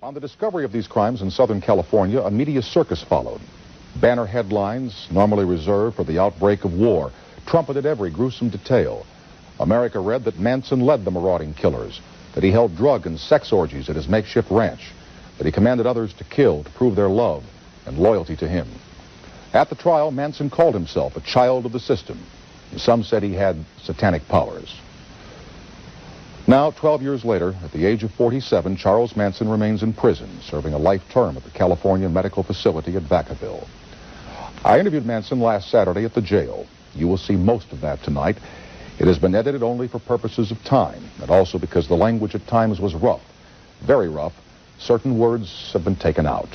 On the discovery of these crimes in Southern California, a media circus followed. Banner headlines, normally reserved for the outbreak of war, trumpeted every gruesome detail. America read that Manson led the marauding killers, that he held drug and sex orgies at his makeshift ranch, that he commanded others to kill to prove their love and loyalty to him. At the trial, Manson called himself a child of the system. Some said he had satanic powers. Now, 12 years later, at the age of 47, Charles Manson remains in prison, serving a life term at the California Medical Facility at Vacaville. I interviewed Manson last Saturday at the jail. You will see most of that tonight. It has been edited only for purposes of time, and also because the language at times was rough, very rough. Certain words have been taken out.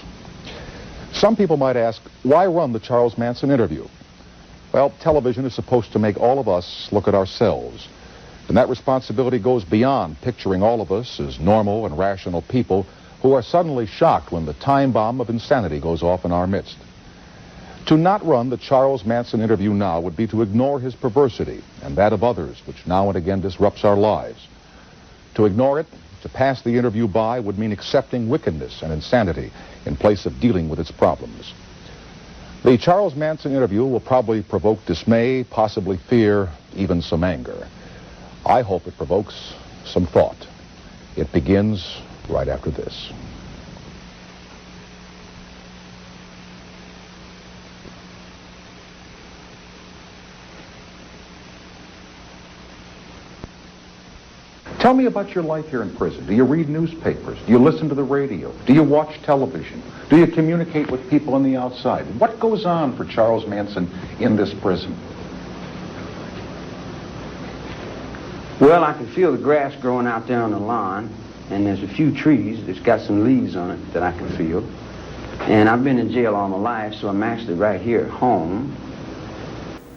Some people might ask, why run the Charles Manson interview? Well, television is supposed to make all of us look at ourselves. And that responsibility goes beyond picturing all of us as normal and rational people who are suddenly shocked when the time bomb of insanity goes off in our midst. To not run the Charles Manson interview now would be to ignore his perversity and that of others, which now and again disrupts our lives. To ignore it, to pass the interview by, would mean accepting wickedness and insanity in place of dealing with its problems. The Charles Manson interview will probably provoke dismay, possibly fear, even some anger. I hope it provokes some thought. It begins right after this. Tell me about your life here in prison. Do you read newspapers? Do you listen to the radio? Do you watch television? Do you communicate with people on the outside? What goes on for Charles Manson in this prison? Well, I can feel the grass growing out there on the lawn, and there's a few trees that's got some leaves on it that I can feel. And I've been in jail all my life, so I'm actually right here at home.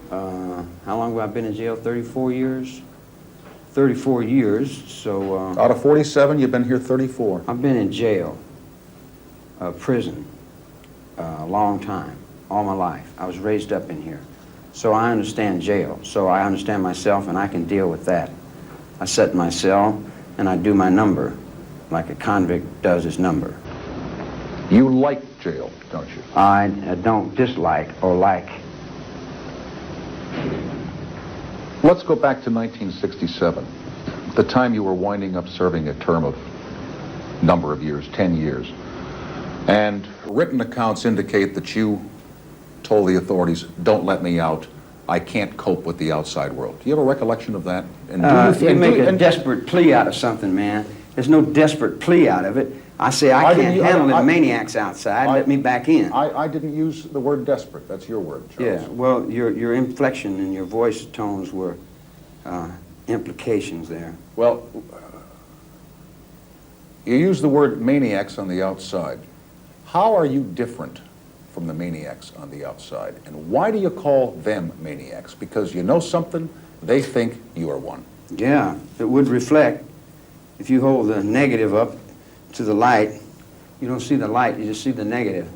How long have I been in jail? 34 years? 34 years, so... Out of 47, you've been here 34. I've been in jail, prison, a long time, all my life. I was raised up in here. So I understand jail. So I understand myself, and I can deal with that. I sit in my cell, and I do my number, like a convict does his number. You like jail, don't you? I don't dislike or like. Let's go back to 1967, the time you were winding up serving a term of number of years, 10 years. And written accounts indicate that you told the authorities, don't let me out. I can't cope with the outside world. Do you have a recollection of that? And you make a desperate plea out of something, man. There's no desperate plea out of it. I say I can't handle the maniacs outside. Let me back in. I didn't use the word desperate. That's your word, Charles. Yeah, well, your inflection and your voice tones were implications there. Well, you use the word maniacs on the outside. How are you different from the maniacs on the outside? And why do you call them maniacs? Because you know something, they think you are one. Yeah, it would reflect. If you hold the negative up to the light, you don't see the light, you just see the negative.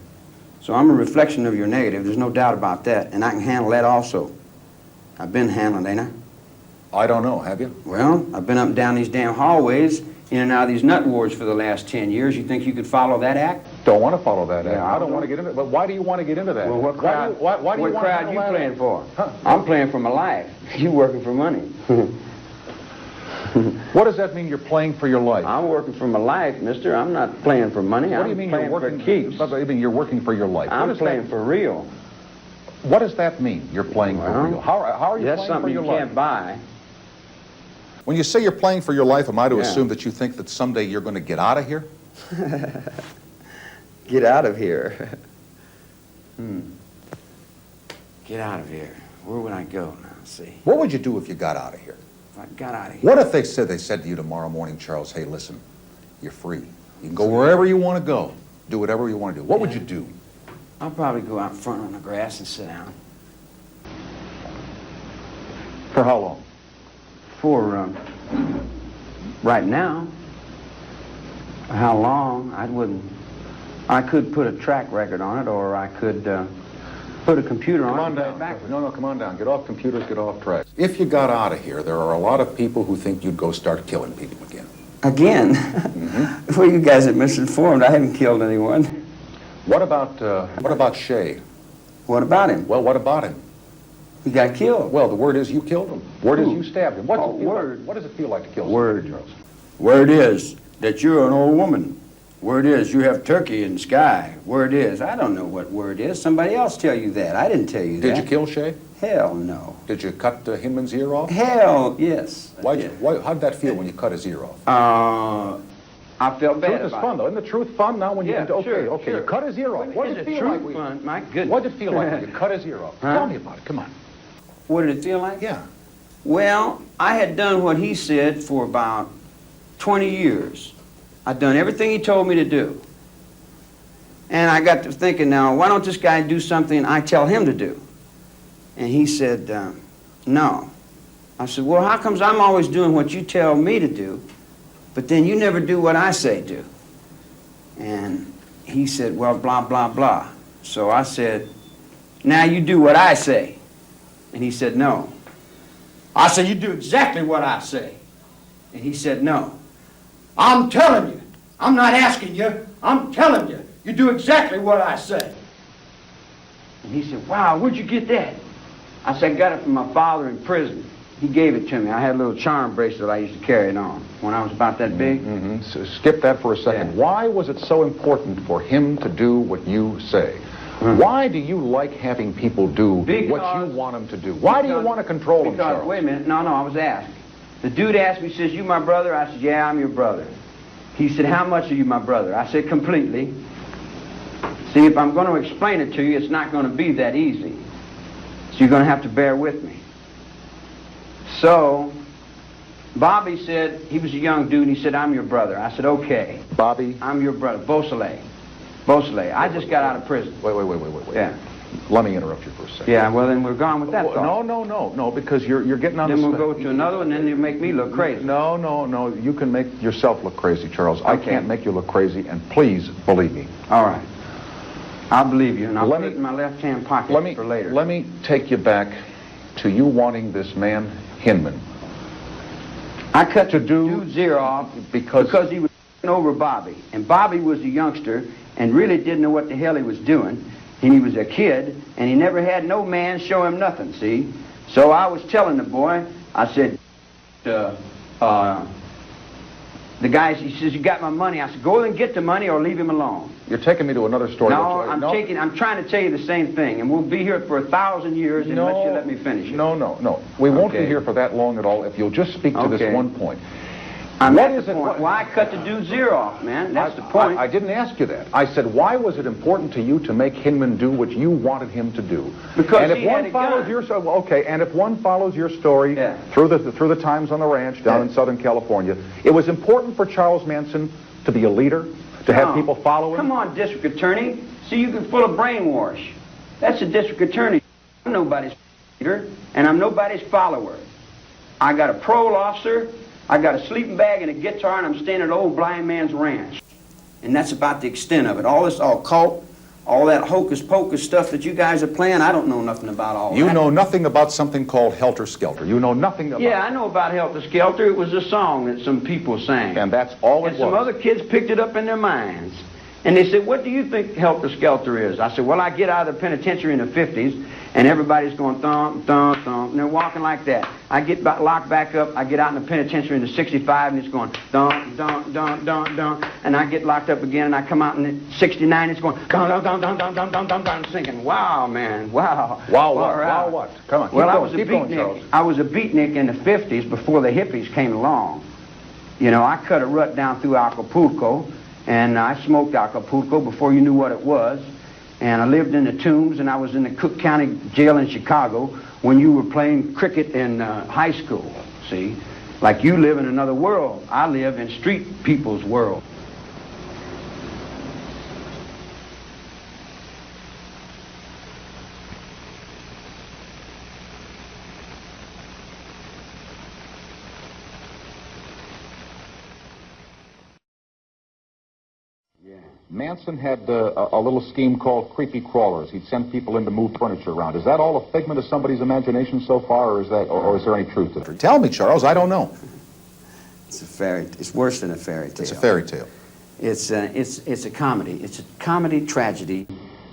So I'm a reflection of your negative, there's no doubt about that, and I can handle that also. I've been handling, ain't I? I don't know, have you? Well, I've been up and down these damn hallways, in and out of these nut wards for the last 10 years. You think you could follow that act? Don't want to follow that act. Yeah, I don't want to get into it, but why do you want to get into that? Well, what crowd, why do you what crowd want you to playing for? Huh? I'm playing for my life. You working for money. What does that mean, you're playing for your life? I'm working for my life, mister. I'm not playing for money. What do you mean you're working for keeps? What do you mean you're working for your life? I'm playing for real. What does that mean, you're playing for real? How are you that's playing for your life? That's something you can't buy. When you say you're playing for your life, am I to assume that you think that someday you're going to get out of here? Get out of here. Get out of here. Where would I go now? See. What would you do if you got out of here? If I got out of here. What if they said to you tomorrow morning, Charles, hey, listen, you're free. You can go wherever you want to go. Do whatever you want to do. What would you do? I'll probably go out front on the grass and sit down. For how long? For, right now. How long? I could put a track record on it, or I could put a computer on it. Come on down. No, come on down. Get off computers, get off tracks. If you got out of here, there are a lot of people who think you'd go start killing people again. Again? Well, you guys are misinformed. I haven't killed anyone. What about Shay? What about him? Well, what about him? He got killed. Well, the word is you killed him. Word is you stabbed him. What's Oh, it feel word. like? What does it feel like to kill Word. somebody, Charles? Word is that you're an old woman. Word is you have turkey in the sky. Word is, I don't know what word is. Somebody else tell you that. I didn't tell you that. Did you kill Shay? Hell no. Did you cut Hinman's ear off? Hell yes. How did that feel when you cut his ear off? I felt bad Truth is about fun, it. though. Isn't the truth fun now when you Yeah, can... Okay, sure, okay, sure. you cut his ear off. What did it feel like? Fun? My goodness. What did it feel like when you cut his ear off? Huh? Tell me about it. Come on. What did it feel like? Yeah. Well, I had done what he said for about 20 years. I'd done everything he told me to do. And I got to thinking, now, why don't this guy do something I tell him to do? And he said, no. I said, well, how comes I'm always doing what you tell me to do, but then you never do what I say do? And he said, well, blah, blah, blah. So I said, now you do what I say. And he said, no. I said, you do exactly what I say. And he said, no. I'm telling you. I'm not asking you. I'm telling you. You do exactly what I say. And he said, wow, where'd you get that? I said, I got it from my father in prison. He gave it to me. I had a little charm bracelet I used to carry it on when I was about that big. Mm-hmm. So skip that for a second. Yeah. Why was it so important for him to do what you say? Why do you like having people do what you want them to do? Why do you want to control them, Charles? Wait a minute. No, I was asked. The dude asked me, he says, you my brother? I said, yeah, I'm your brother. He said, how much are you my brother? I said, completely. See, if I'm going to explain it to you, it's not going to be that easy. So you're going to have to bear with me. So, Bobby said, he was a young dude, and he said, I'm your brother. I said, okay. Bobby? I'm your brother. Beausoleil. I just got out of prison. Wait. Yeah. Let me interrupt you for a second. Yeah, well, then we're gone with that thought. No, because you're getting on Then the... we'll go to another one, and then you make me look crazy. No. You can make yourself look crazy, Charles. I can't make you look crazy, and please believe me. All right. I'll believe you, and I'll put it in my left-hand pocket for later. Let me take you back to you wanting this man, Hinman. I cut the dude's ear off because he was over Bobby. And Bobby was a youngster and really didn't know what the hell he was doing. And he was a kid, and he never had no man show him nothing, see? So I was telling the boy, I said, the guy, he says, you got my money. I said, go and get the money or leave him alone. You're taking me to another story. No, I'm trying to tell you the same thing, and we'll be here for 1,000 years unless you let me finish it. No. We won't be here for that long at all if you'll just speak to this one point. What is it? Why cut the dude's ear off, man? That's the point. I didn't ask you that. I said, why was it important to you to make Hinman do what you wanted him to do? Because he had a gun. And if one follows your story through the times on the ranch down in Southern California, it was important for Charles Manson to be a leader, to have people follow him. Come on, district attorney. See, you're full of brainwash. That's a district attorney. I'm nobody's leader, and I'm nobody's follower. I got a parole officer. I got a sleeping bag and a guitar, and I'm staying at an old blind man's ranch. And that's about the extent of it. All this occult, all that hocus-pocus stuff that you guys are playing, I don't know nothing about all that. You know nothing about something called Helter Skelter. You know nothing about... Yeah, I know about Helter Skelter. It was a song that some people sang. And that's all it was. And some other kids picked it up in their minds. And they said, what do you think Helter Skelter is? I said, well, I get out of the penitentiary in the 50s, and everybody's going thump, thump, thump, and they're walking like that. I get locked back up, I get out in the penitentiary in the 65, and it's going thump, thump, thump, thump, thump, and I get locked up again, and I come out in the 69, it's going thump, thump, thump, thump, thump, thump, thump, thump, thinking, wow, man, wow. Wow, what? Wow, what? Come on, well, I was a beatnik. I was a beatnik in the 50s before the hippies came along. You know, I cut a rut down through Acapulco, and I smoked Acapulco before you knew what it was. And I lived in the Tombs, and I was in the Cook County Jail in Chicago when you were playing cricket in high school, see? Like you live in another world. I live in street people's world. Manson had a little scheme called creepy crawlers. He'd send people in to move furniture around. Is that all a figment of somebody's imagination so far, or is there any truth to it? Tell me, Charles. I don't know. It's worse than a fairy tale. It's a fairy tale. It's a comedy. It's a comedy tragedy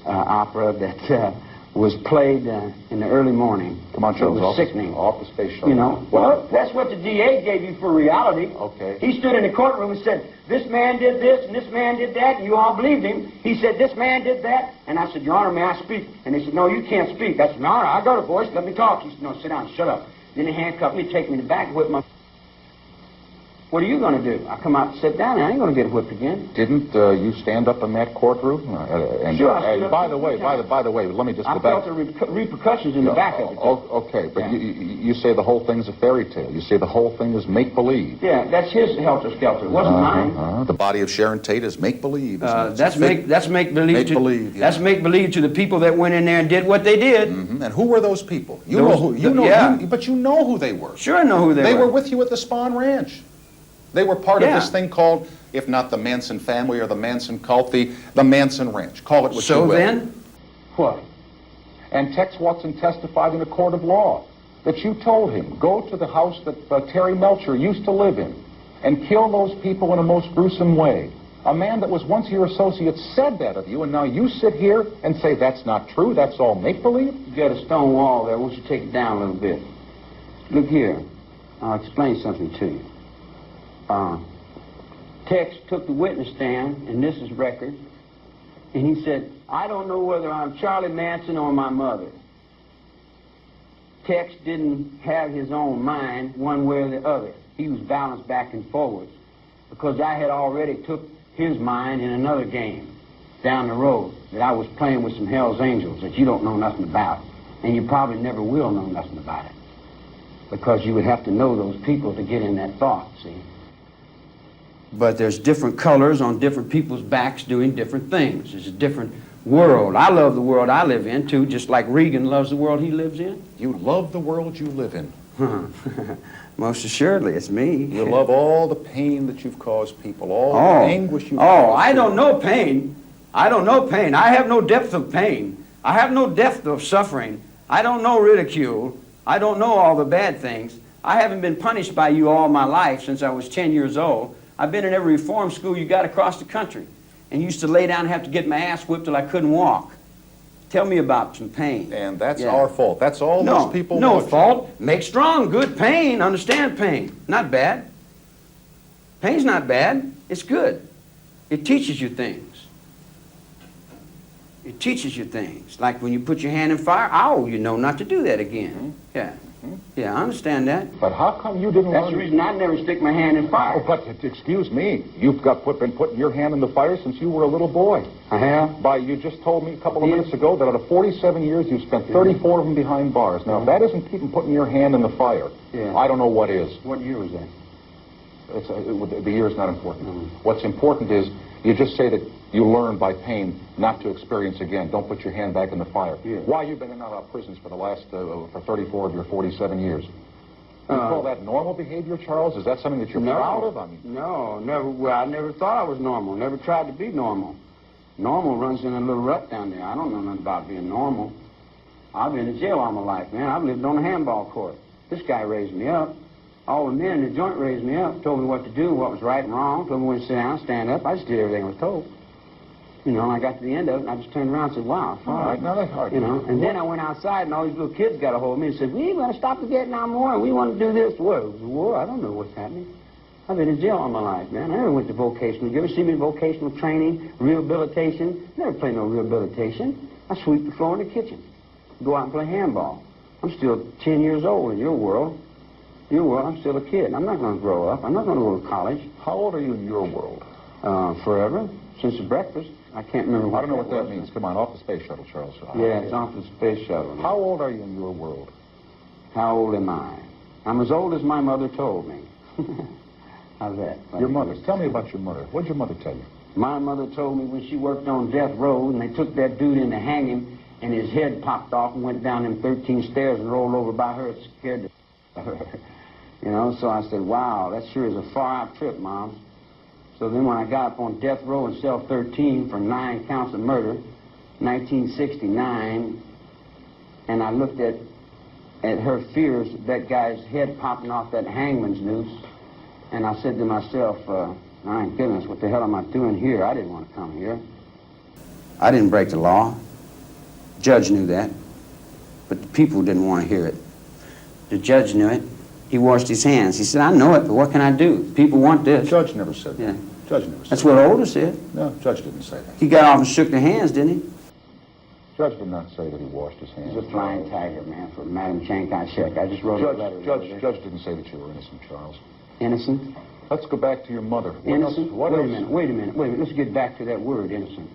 opera that was played in the early morning. Come on, Charles. It was sickening. Off the space shuttle. You know, well, that's what the DA gave you for reality. Okay. He stood in the courtroom and said, this man did this and this man did that, and you all believed him. He said, this man did that. And I said, Your Honor, may I speak? And they said, no, you can't speak. I said, Your Honor, I got a voice. Let me talk. He said, no, sit down, shut up. Then they handcuffed me, take me to the back, whip my... What are you going to do? I come out and sit down, and I ain't going to get whipped again. Didn't you stand up in that courtroom? Sure, I stood up. By the way, let me just go I back. felt the repercussions in the back of it. Okay, but Yeah. you say the whole thing's a fairy tale. You say the whole thing is make-believe. Yeah, that's his helter-skelter. It wasn't mine. The body of Sharon Tate is make-believe. That's make-believe. Make-believe, yeah. That's make-believe to the people that went in there and did what they did. Mm-hmm. And who were those people? But you know who they were. Sure, I know who they were. They were with you at the Spahn Ranch. They were part of Yeah. this thing called, if not the Manson family or the Manson cult, the Manson Ranch. Call it what you So will. then? What? And Tex Watson testified in a court of law that you told him, go to the house that Terry Melcher used to live in and kill those people in a most gruesome way. A man that was once your associate said that of you, and now you sit here and say that's not true, that's all make-believe? You got a stone wall there. Why don't you take it down a little bit? Look here. I'll explain something to you. Tex took the witness stand, and this is record, and he said, I don't know whether I'm Charlie Manson or my mother. Tex didn't have his own mind one way or the other. He was balanced back and forwards because I had already took his mind in another game down the road that I was playing with some Hell's Angels that you don't know nothing about, and you probably never will know nothing about it because you would have to know those people to get in that thought, see? But there's different colors on different people's backs doing different things. It's a different world. I love the world I live in, too, just like Reagan loves the world he lives in. You love the world you live in. Most assuredly, it's me. You love all the pain that you've caused people, all the anguish you've caused I people. don't know pain. I don't know pain. I have no depth of pain. I have no depth of suffering. I don't know ridicule. I don't know all the bad things. I haven't been punished by you all my life since I was 10 years old. I've been in every reform school you got across the country and used to lay down and have to get my ass whipped till I couldn't walk. Tell me about some pain. And that's our fault. That's all those people No want. fault. Make strong, good pain. Understand pain. Not bad. Pain's not bad. It's good. It teaches you things. It teaches you things. Like when you put your hand in fire, you know not to do that again. Mm-hmm. Yeah. Yeah, I understand that. But how come you didn't That's learn? the reason I never stick my hand in fire. Oh, but excuse me, you've been putting your hand in the fire since you were a little boy. I have? You just told me a couple of minutes ago that out of 47 years, you've spent 34 of them behind bars. Now, if that isn't keeping putting your hand in the fire, I don't know what is. What year was that? The year's not important. What's important is you just say that you learn by pain not to experience again. Don't put your hand back in the fire. Yeah. Why you've been in and out of prisons for the last for 34 of your 47 years? You call that normal behavior, Charles? Is that something that you're proud of? No, never. Well, I never thought I was normal. Never tried to be normal. Normal runs in a little rut down there. I don't know nothing about being normal. I've been in jail all my life, man. I've lived on a handball court. This guy raised me up. All the men in the joint raised me up, told me what to do, what was right and wrong, told me when to sit down, stand up. I just did everything I was told. You know, and I got to the end of it, and I just turned around and said, wow, all right, now that's hard. You know, and then I went outside, and all these little kids got a hold of me and said, we want to stop the Vietnam War, and we want to do this. What? It was a war? I don't know what's happening. I've been in jail all my life, man. I never went to vocational. You ever see me in vocational training, rehabilitation? Never played no rehabilitation. I sweep the floor in the kitchen. Go out and play handball. I'm still 10 years old in your world. Your world, I'm still a kid. I'm not going to grow up. I'm not going to go to college. How old are you in your world? Forever. Since the breakfast. I can't remember what I don't know what that means. Come on, off the space shuttle, Charles. Yeah, it's off the space shuttle. How old are you in your world? How old am I? I'm as old as my mother told me. How's that? Your mother. Tell me about your mother. What did your mother tell you? My mother told me when she worked on death row and they took that dude in to hang him and his head popped off and went down them 13 stairs and rolled over by her. It scared her. You know, so I said, wow, that sure is a far-out trip, Mom. So then when I got up on death row in cell 13 for 9 counts of murder, 1969, and I looked at her fears, that guy's head popping off that hangman's noose, And I said to myself, my goodness, what the hell am I doing here? I didn't want to come here. I didn't break the law. Judge knew that, but the people didn't want to hear it. The judge knew it. He washed his hands. He said, I know it, but what can I do? People want this. Judge never said that. Yeah. Judge never said That's what Older said. No, Judge didn't say that. He got off and shook their hands, didn't he? Judge did not say that he washed his hands. He's a flying tiger, man, for Madam Chiang-Kai-shek. I just wrote a letter. Judge didn't say that you were innocent, Charles. Innocent? Let's go back to your mother. Innocent? Wait a minute. Let's get back to that word, innocent.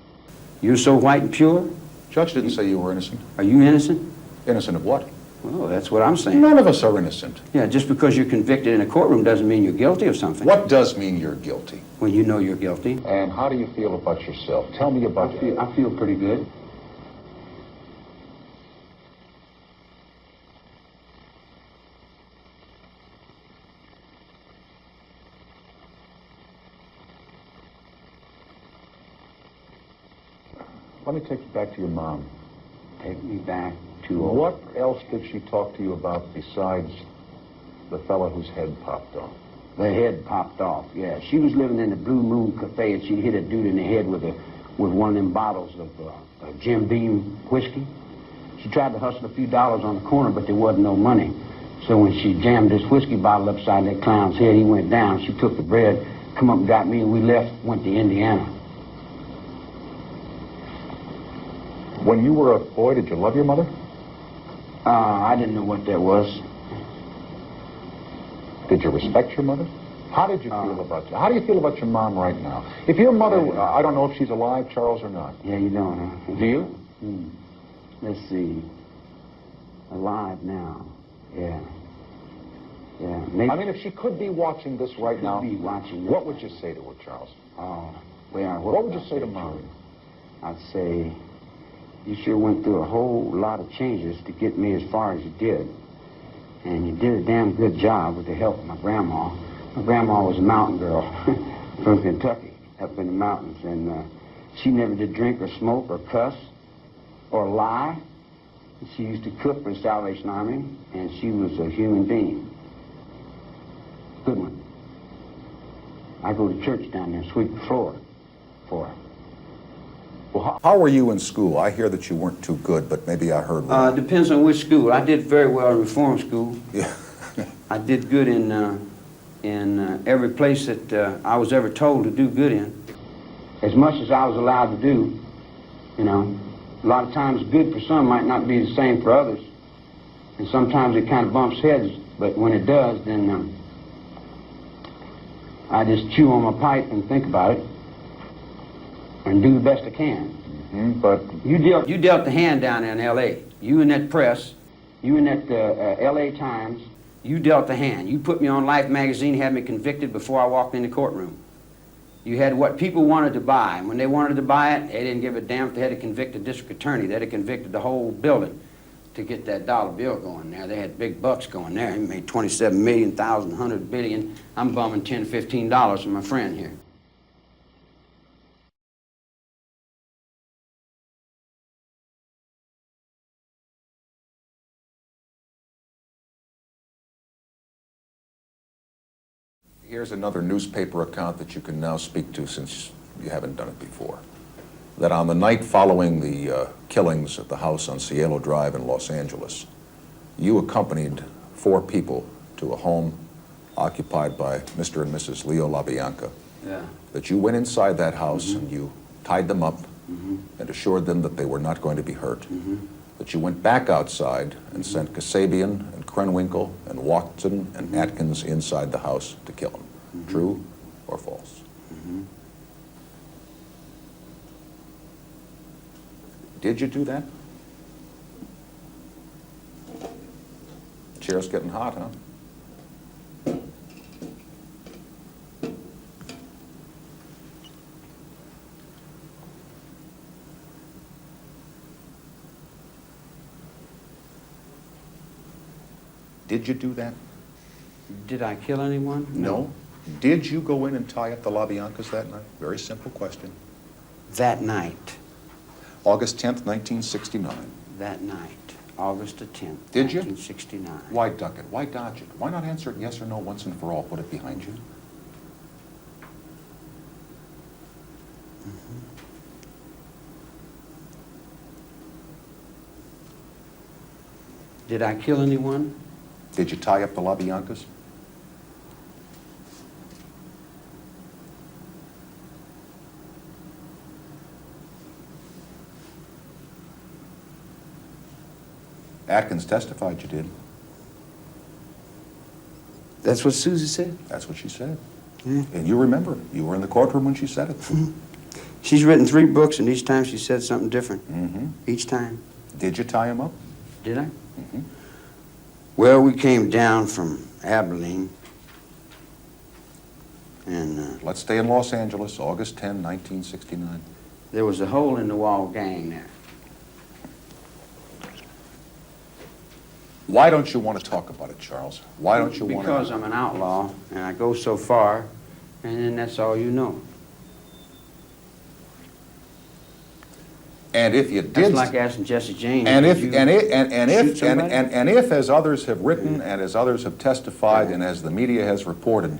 You're so white and pure? Judge didn't say you were innocent. Are you innocent? Innocent of what? Well, that's what I'm saying. None of us are innocent. Yeah, just because you're convicted in a courtroom doesn't mean you're guilty of something. What does mean you're guilty? When you know you're guilty. And how do you feel about yourself? Tell me about you. I feel pretty good. Let me take you back to your mom. Take me back to... What else did she talk to you about besides the fellow whose head popped off? The head popped off, yeah. She was living in the Blue Moon Cafe, and she hit a dude in the head with one of them bottles of Jim Beam whiskey. She tried to hustle a few dollars on the corner, but there wasn't no money. So when she jammed this whiskey bottle upside that clown's head, he went down. She took the bread, come up and got me, and we left, went to Indiana. When you were a boy, did you love your mother? I didn't know what that was. Did you respect your mother? How did you feel about you? How do you feel about your mom right now? If your mother, I don't know if she's alive, Charles, or not. Yeah, you don't, huh? Do you? Let's see. Alive now. Yeah. Yeah. Maybe I mean, if she could be watching this right now, be watching this what would you say to her, Charles? Oh, well, What would you say to Mom? I'd say, you sure went through a whole lot of changes to get me as far as you did. And you did a damn good job with the help of my grandma. My grandma was a mountain girl from Kentucky, up in the mountains. And she never did drink or smoke or cuss or lie. She used to cook for the Salvation Army, and she was a human being. Good one. I go to church down there and sweep the floor for her. Well, how were you in school? I hear that you weren't too good, but maybe I heard wrong. Depends on which school. I did very well in reform school. Yeah. I did good in every place that I was ever told to do good in. As much as I was allowed to do, you know, a lot of times good for some might not be the same for others. And sometimes it kind of bumps heads, but when it does, then I just chew on my pipe and think about it and do the best I can. But You dealt the hand down there in L.A. You in that press. You in that L.A. Times. You dealt the hand. You put me on Life magazine, had me convicted before I walked in the courtroom. You had what people wanted to buy, and when they wanted to buy it, they didn't give a damn if they had to convict a district attorney. They'd have convicted the whole building to get that dollar bill going there. They had big bucks going there. He made 27 million, 1,000, 100 billion. I'm bumming $10, $15 from my friend here. here's another newspaper account that you can now speak to since you haven't done it before. That on the night following the killings at the house on Cielo Drive in Los Angeles, you accompanied 4 people to a home occupied by Mr. and Mrs. Leo LaBianca. Yeah. That you went inside that house and you tied them up and assured them that they were not going to be hurt. That you went back outside and sent Kasabian and Krenwinkel and Watson and Atkins inside the house to kill them. True or false? Did you do that? Chair's getting hot, huh? Did you do that? Did I kill anyone? No. Did you go in and tie up the LaBiancas that night? Very simple question. That night. August 10th, 1969. That night. August the 10th. Did you? 1969. Why duck it? Why dodge it? Why not answer it yes or no once and for all? Put it behind you. Did I kill anyone? Did you tie up the LaBiancas? Atkins testified you did. That's what Susie said? That's what she said. Yeah. And you remember, you were in the courtroom when she said it. She's written 3 books, and each time she said something different. Each time. Did you tie him up? Did I? Well, we came down from Abilene, and Let's stay in Los Angeles, August 10, 1969. there was a hole in the wall gang there. Why don't you want to talk about it, Charles? Why don't you want to? Because I'm an outlaw, and I go so far, and then that's all you know. And if you did, That's like asking Jesse James. and if did you and if shoot somebody? and if, as others have written and as others have testified and as the media has reported,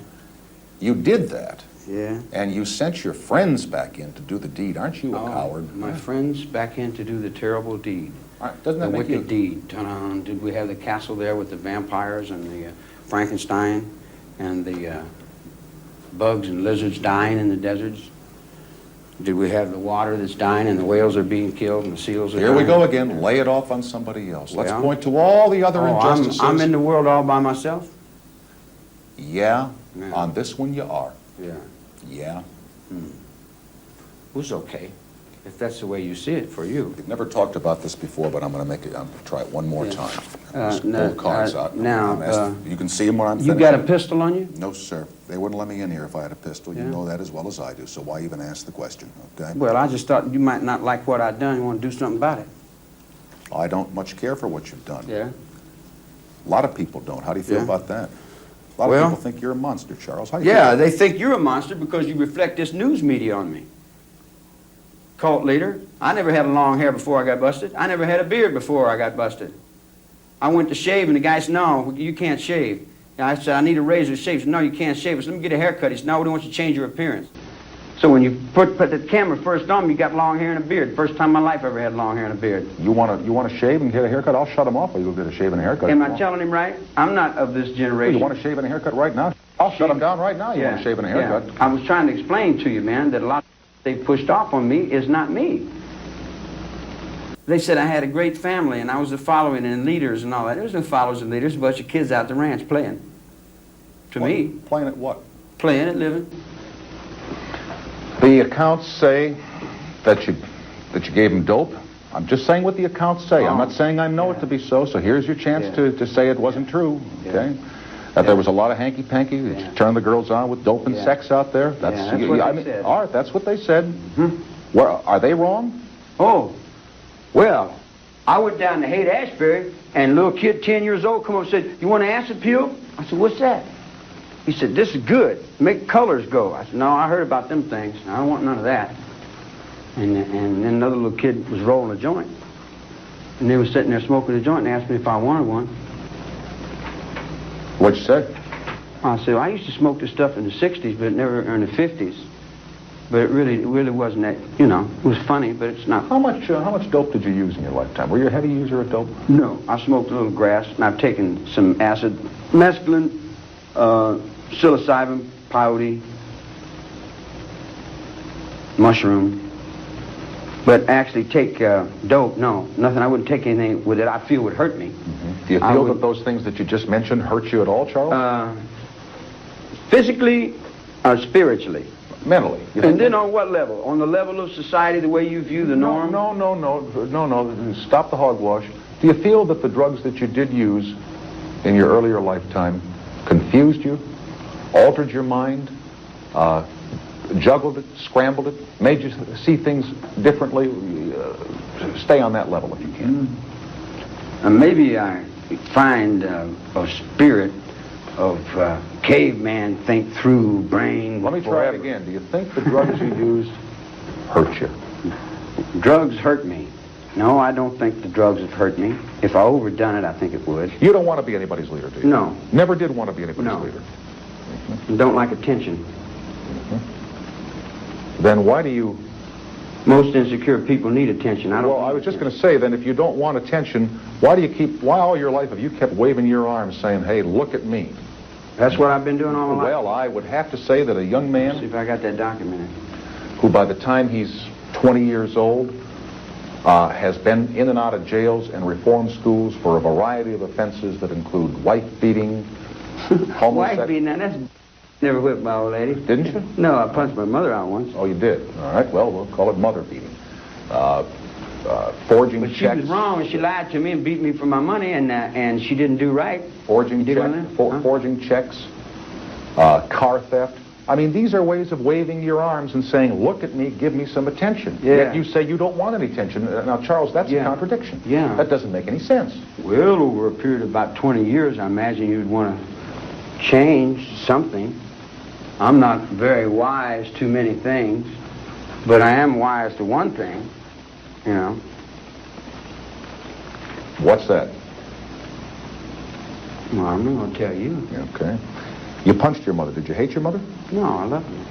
you did that, Yeah. and you sent your friends back in to do the deed, aren't you a coward? My friends back in to do the terrible deed. All right, doesn't The that make wicked you? deed. Ta-da. Did we have the castle there with the vampires and the Frankenstein and the bugs and lizards dying in the deserts? Did we have the water that's dying and the whales are being killed and the seals are Here dying? we go again. Lay it off on somebody else. Let's Well, point to all the other Oh, injustices. I'm in the world all by myself? Yeah, Yeah. on this one you are. Yeah. Yeah. It was okay, if that's the way you see it for you. We've never talked about this before, but I'm going to make it. I'm going to try it one more Yeah. time. Uh, Pull no, the cards out. now, I'm asking- you can see them when I'm You finished. got a pistol on you? No, sir. They wouldn't let me in here if I had a pistol. You Yeah. know that as well as I do, so why even ask the question, okay? Well, I just thought you might not like what I'd done. You want to do something about it. I don't much care for what you've done. Yeah. A lot of people don't. How do you feel Yeah. about that? A lot Well- of people think you're a monster, Charles. How do you Yeah, feel? they think you're a monster because you reflect this news media on me. Cult leader. I never had long hair before I got busted. I never had a beard before I got busted. I went to shave, and the guy said, no, you can't shave. And I said, I need a razor to shave. He said, no, you can't shave. I said, let me get a haircut. He said, no, we don't want you to change your appearance. So when you put the camera first on me, you got long hair and a beard. First time in my life I ever had long hair and a beard. You want to shave and get a haircut? I'll shut him off while you go get a shave and a haircut. Am I telling him right? I'm not of this generation. You want to shave and a haircut right now? I'll shut him down right now. You want to shave and a haircut? Yeah. I was trying to explain to you, man, that a lot of they pushed off on me is not me. They said I had a great family and I was the following and leaders and all that. There was no followers and leaders, a bunch of kids out the ranch playing. To me, Playing at what? playing and living. The accounts say that you gave him dope. I'm just saying what the accounts say. I'm not saying I know it to be so. So here's your chance to say it wasn't true. Okay. That there was a lot of hanky-panky. That you turned the girls on with dope and sex out there. That's what they said. All right, that's what they said. Well, are they wrong? Oh, well, I went down to Haight-Ashbury and a little kid 10 years old come up and said, you want an acid pill? I said, what's that? He said, this is good. Make colors go. I said, no, I heard about them things. I don't want none of that. And then another little kid was rolling a joint. And they was sitting there smoking a joint and asked me if I wanted one. What'd you say? I said, well, I used to smoke this stuff in the 60s, but never in the 50s. But it really wasn't that, you know, it was funny, but it's not. How much dope did you use in your lifetime? Were you a heavy user of dope? No, I smoked a little grass, and I've taken some acid, mescaline, psilocybin, peyote, mushroom. But actually take dope, no, nothing. I wouldn't take anything with it I feel would hurt me. Do you feel that those things that you just mentioned hurt you at all, Charles? Physically or spiritually? Mentally. And then on what level? On the level of society, the way you view the norm? No. Stop the hogwash. Do you feel that the drugs that you did use in your earlier lifetime confused you, altered your mind, juggled it, scrambled it, made you see things differently? Stay on that level if you can. Maybe I find a spirit of caveman think through brain. Let me try it again. Do you think the drugs you used hurt you? Drugs hurt me. No, I don't think the drugs have hurt me. If I overdone it, I think it would. You don't want to be anybody's leader, do you? No. Never did want to be anybody's No. leader? Don't like attention. Then why do you Most insecure people need attention. I don't. Well, I was just going to say, then, if you don't want attention, why all your life have you kept waving your arms saying, hey, look at me? That's what I've been doing all my life. Well, I would have to say that a young man... See if I got that documented. ...who by the time he's 20 years old has been in and out of jails and reform schools for a variety of offenses that include wife beating, Wife beating, now that's... Never whipped my old lady. Didn't you? No, I punched my mother out once. Oh, you did? All right, well, we'll call it mother beating. Forging But checks. she was wrong, and she lied to me and beat me for my money, and she didn't do right. Forging checks, car theft. I mean, these are ways of waving your arms and saying, look at me, give me some attention. Yeah. Yet you say you don't want any attention. Now, Charles, that's a contradiction. Yeah. That doesn't make any sense. Well, over a period of about 20 years, I imagine you'd want to change something. I'm not very wise to many things, but I am wise to one thing, you know. What's that? Well, I'm not going to tell you. Okay. You punched your mother. Did you hate your mother? No, I love her.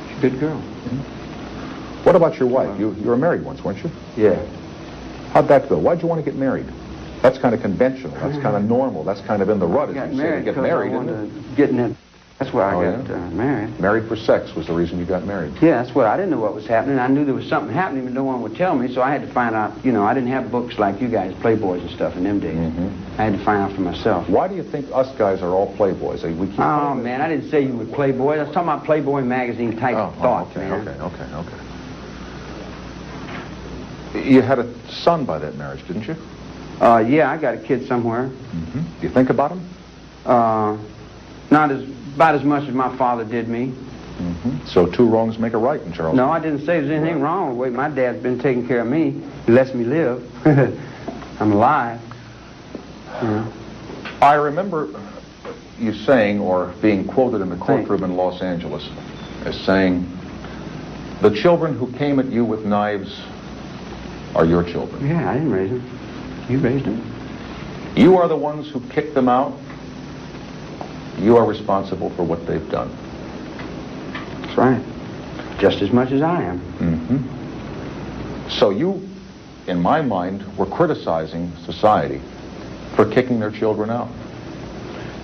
She's a good girl. Mm-hmm. What about your wife? You were married once, weren't you? Yeah. How'd that go? Why'd you want to get married? That's kind of conventional. That's kind of normal. That's kind of in the rut, as you say, to get married, isn't it? Getting it. That's why I got married. Married for sex was the reason you got married. Yeah, that's what I didn't know what was happening. I knew there was something happening, but no one would tell me, so I had to find out. You know, I didn't have books like you guys, Playboys and stuff in them days. Mm-hmm. I had to find out for myself. Why do you think us guys are all Playboys? We keep oh, man, I didn't say you were Playboy. I was talking about Playboy magazine type thought, okay, man. Okay. You had a son by that marriage, didn't you? Yeah, I got a kid somewhere. Mm-hmm. Do you think about him? Not about as much as my father did me. Mm-hmm. So two wrongs make a right in Charles. No, I didn't say there's anything wrong with the way my dad's been taking care of me. He lets me live. I'm alive. Yeah. I remember you saying, or being quoted in the courtroom in Los Angeles, as saying, the children who came at you with knives are your children. Yeah, I didn't raise them. You raised them. You are the ones who kicked them out. You are responsible for what they've done. That's right. Just as much as I am. Mm-hmm. So you, in my mind, were criticizing society for kicking their children out.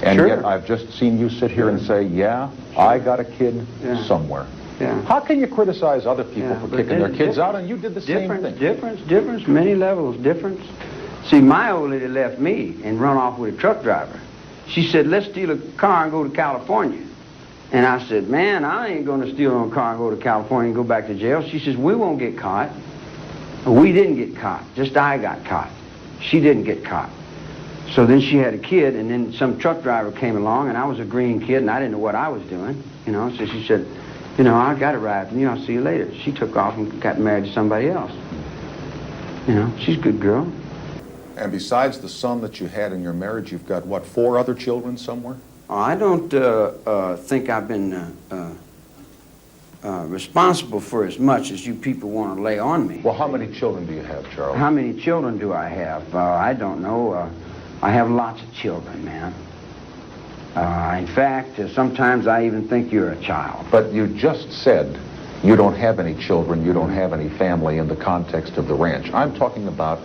And yet I've just seen you sit here and say, yeah, I got a kid somewhere. Yeah. How can you criticize other people for kicking their kids out, and you did the same thing? Difference, many levels, difference. See, my old lady left me and run off with a truck driver. She said, let's steal a car and go to California. And I said, man, I ain't going to steal a car and go to California and go back to jail. She says, we won't get caught. We didn't get caught. Just I got caught. She didn't get caught. So then she had a kid, and then some truck driver came along, and I was a green kid, and I didn't know what I was doing. You know, so she said, you know, I got a ride from you. I'll see you later. She took off and got married to somebody else. You know, she's a good girl. And besides the son that you had in your marriage, you've got, what, 4 other children somewhere? I don't think I've been responsible for as much as you people want to lay on me. Well, how many children do you have, Charles? How many children do I have? I don't know. I have lots of children, man. In fact, sometimes I even think you're a child. But you just said you don't have any children, you don't have any family in the context of the ranch. I'm talking about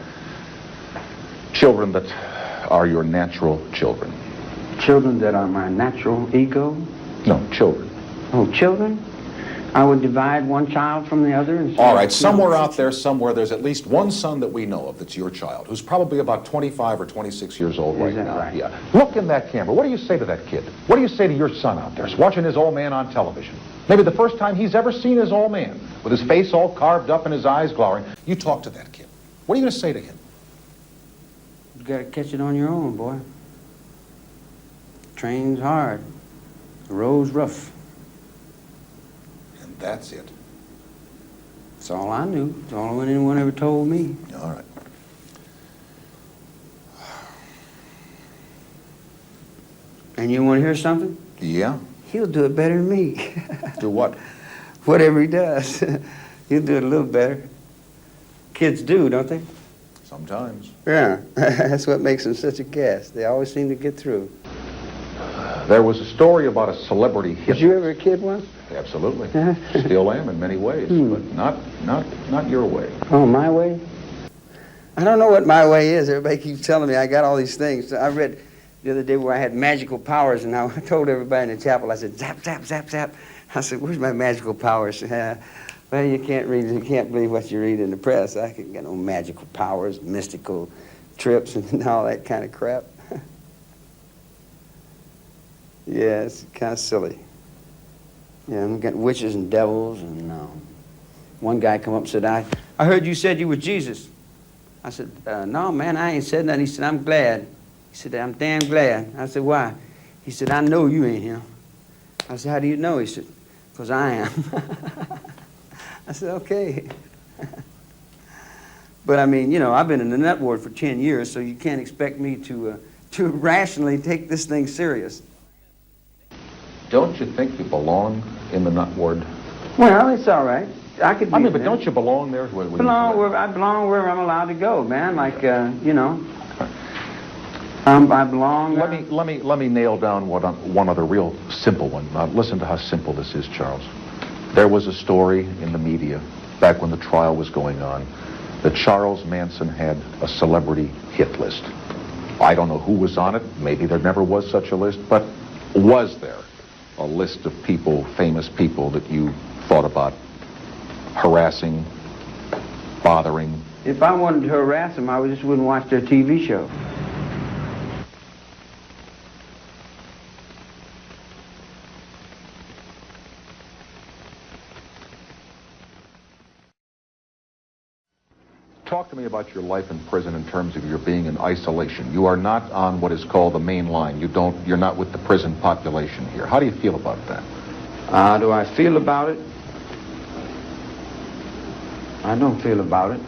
children that are your natural children. Children that are my natural ego? No, children. Oh, children? I would divide one child from the other and say... All right, somewhere out there, there's at least one son that we know of that's your child, who's probably about 25 or 26 years old right now. Right? Yeah. Look in that camera. What do you say to that kid? What do you say to your son out there? He's watching his old man on television. Maybe the first time he's ever seen his old man, with his face all carved up and his eyes glowering. You talk to that kid. What are you going to say to him? You got to catch it on your own, boy. Train's hard. The road's rough. And that's it. That's all I knew. That's all anyone ever told me. All right. And you want to hear something? Yeah? He'll do it better than me. Do what? Whatever he does. He'll do it a little better. Kids do, don't they? Sometimes. Yeah. That's what makes them such a gas. They always seem to get through. There was a story about a celebrity hit. Was you ever a kid once? Absolutely. Still am in many ways, but not your way. Oh, my way? I don't know what my way is. Everybody keeps telling me I got all these things. I read the other day where I had magical powers, and I told everybody in the chapel, I said, zap, zap, zap, zap. I said, where's my magical powers? Well, you can't read, you can't believe what you read in the press. I can get no magical powers, mystical trips, and all that kind of crap. Yeah, it's kind of silly. Yeah, I'm getting witches and devils, and one guy come up and said, I heard you said you were Jesus. I said, no, man, I ain't said nothing. He said, I'm glad. He said, I'm damn glad. I said, why? He said, I know you ain't him. I said, how do you know? He said, because I am. I said, okay. But I mean, you know, I've been in the nut ward for 10 years, so you can't expect me to rationally take this thing serious. Don't you think you belong in the nut ward? Well, it's all right. I could be but there. don't you belong there? I belong where I'm allowed to go, man. Like, you know, I belong. Let me nail down one other real simple one. Now, listen to how simple this is, Charles. There was a story in the media back when the trial was going on that Charles Manson had a celebrity hit list. I don't know who was on it. Maybe there never was such a list, but was there a list of people, famous people, that you thought about harassing, bothering? If I wanted to harass them, I just wouldn't watch their TV show. Talk to me about your life in prison in terms of your being in isolation. You are not on what is called the main line. You're not with the prison population here. How do you feel about that? How do I feel about it? I don't feel about it.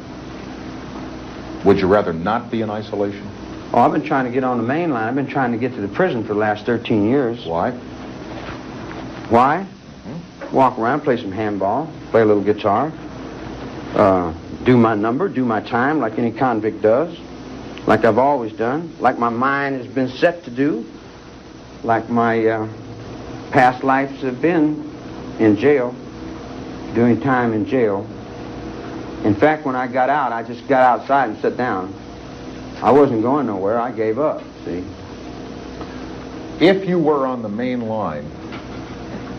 Would you rather not be in isolation? Oh, I've been trying to get on the main line. I've been trying to get to the prison for the last 13 years. Why? Why? Walk around, play some handball, play a little guitar, do my number, do my time like any convict does, like I've always done, like my mind has been set to do, like my past lives have been in jail, doing time in jail. In fact, when I got out, I just got outside and sat down. I wasn't going nowhere. I gave up, see. If you were on the main line,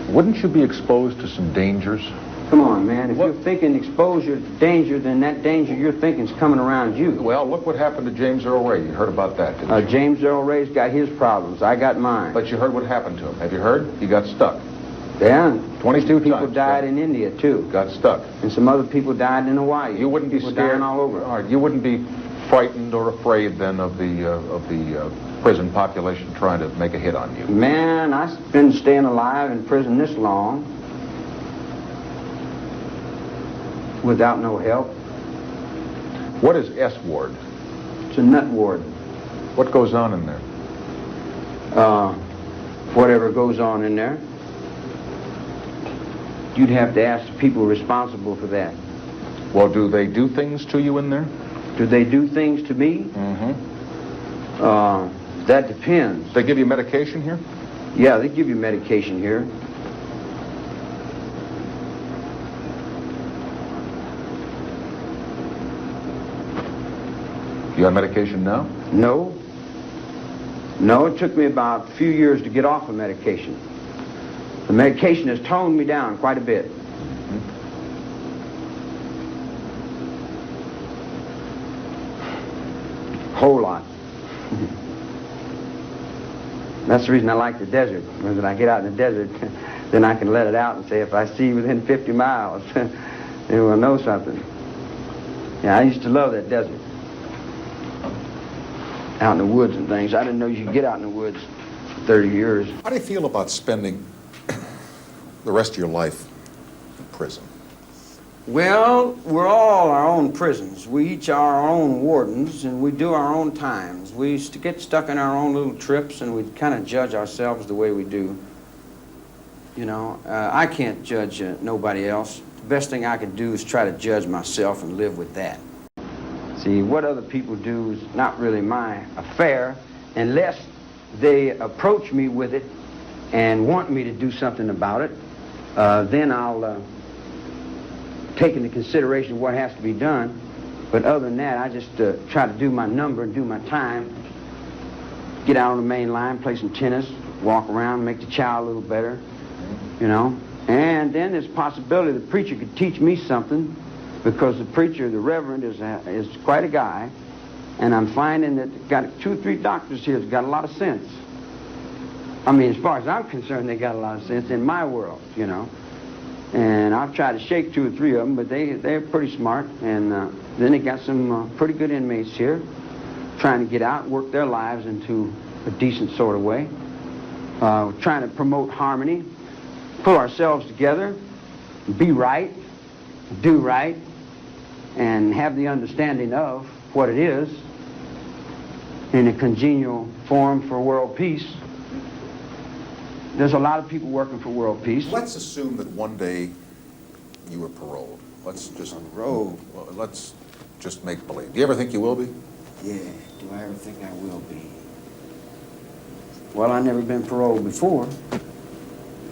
wouldn't you be exposed to some dangers? Come on, man. If you're thinking exposure to danger, then that danger you're thinking is coming around you. Well, look what happened to James Earl Ray. You heard about that, didn't you? James Earl Ray's got his problems. I got mine. But you heard what happened to him. Have you heard? He got stuck. Yeah. 22 people times. died in India, too. Got stuck. And some other people died in Hawaii. You wouldn't be people scared dying all over. All right. You wouldn't be frightened or afraid then of the prison population trying to make a hit on you? Man, I've been staying alive in prison this long without no help. What is S ward? It's a nut ward. What goes on in there? Whatever goes on in there. You'd have to ask the people responsible for that. Well, do they do things to you in there? Do they do things to me? Mm-hmm. That depends. They give you medication here? Yeah, they give you medication here. You on medication now? No. No, it took me about a few years to get off of medication. The medication has toned me down quite a bit. Whole lot. That's the reason I like the desert. When I get out in the desert, then I can let it out and say, if I see you within 50 miles, they will know something. Yeah, I used to love that desert. Out in the woods and things. I didn't know you could get out in the woods for 30 years. How do you feel about spending the rest of your life in prison? Well, we're all our own prisons. We each are our own wardens, and we do our own times. We used to get stuck in our own little trips, and we kind of judge ourselves the way we do. You know, I can't judge nobody else. The best thing I can do is try to judge myself and live with that. See, what other people do is not really my affair unless they approach me with it and want me to do something about it, then I'll take into consideration what has to be done. But other than that, I just try to do my number and do my time, get out on the main line, play some tennis, walk around, make the child a little better, you know. And then there's a possibility the preacher could teach me something, because the preacher, the reverend, is quite a guy, and I'm finding that got 2 or 3 doctors here that's got a lot of sense. I mean, as far as I'm concerned, they got a lot of sense in my world, you know. And I've tried to shake 2 or 3 of them, but they're pretty smart. And then they got some pretty good inmates here, trying to get out and work their lives into a decent sort of way. Trying to promote harmony, pull ourselves together, be right, do right, and have the understanding of what it is in a congenial form for world peace. There's a lot of people working for world peace. Let's assume that one day you were paroled. Let's just Paroled? Well, let's just make believe. Do you ever think you will be? Yeah, do I ever think I will be? Well, I've never been paroled before.